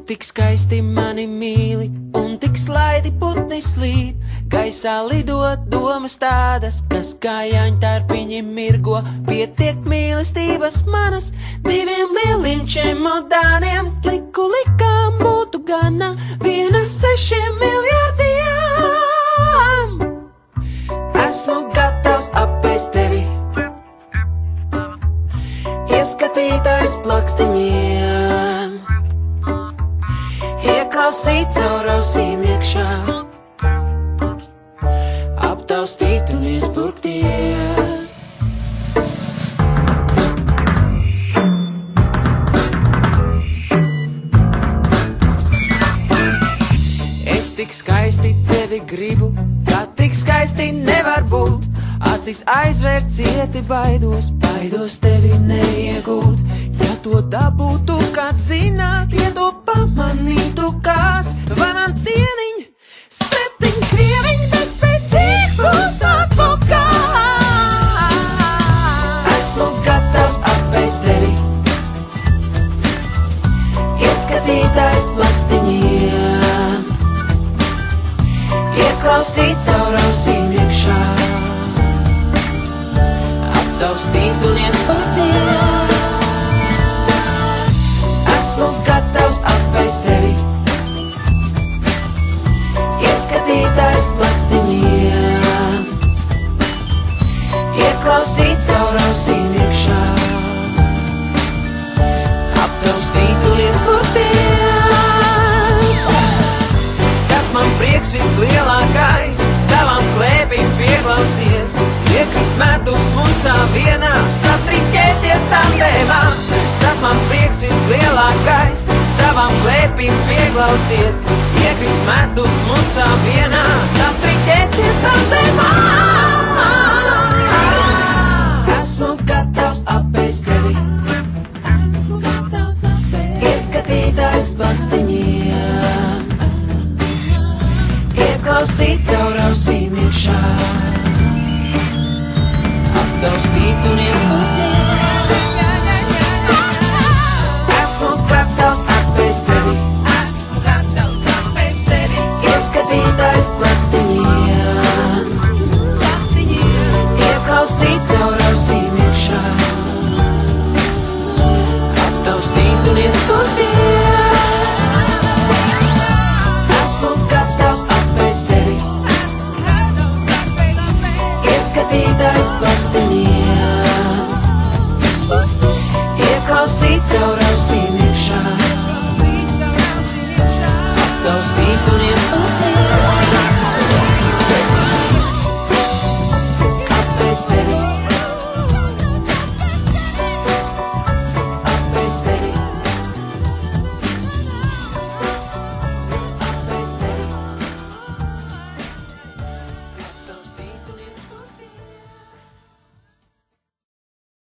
tik skaisti mani mīli, un tik slaidi putni slīd. Gaisā lidot domas tādas, kas kā jāņtārpiņi mirgo. Pietiek mīlestības manas, diviem lieliem čemodāniem. Liku likām būtu gana 1,6 miljardiem. Esmu gatavs apēst tevi, ieskatītais plakstiņiem, ieklausīt caur ausīm iekšā, aptaustīt un iespurkties. Es tik skaisti tevi gribu, kā tik skaisti nevar būt. Acis aizvērt cieti baidos, baidos tevi neiegūt. Ja to dabūtu kāds zināt, ja to pamanītu kāds, vai man dieniņ 7 krieviņ bezspēcīgs būs advokāts. Esmu gatavs apēst tevi, ieskatītais plakstiņiem, ieklausīt caur ausīm iekšā, aptaustīt un iespurkties. Esmu gatavs apēst tevi, ieskatītais plakstiņiem, ieklausīt caur ausīm iekšā, aptaustīt un iespurkties. Tas man prieks vislielākais, tavam klēpim pieglausties, iekrist medus muncā vienā, sastriķēties tandēmā. Tas man prieks vislielākais, tavam klēpim pieglausties, iekrist medus muncā vienā, sastriķēties tandēmā. Esmu gatavs apēst tevi, ieskatītais plakstiņiem, ieklausīt caur ausīm iekšā, aptaustīt un iespurkties. Esmu gatavs apēst tevi, ieskatītais plakstiņiem, ieklausīt caur ausīm iekšā, aptaustīt un iespurkties. Esmu gatavs apēst tevi, ieskatītais plakstiņiem,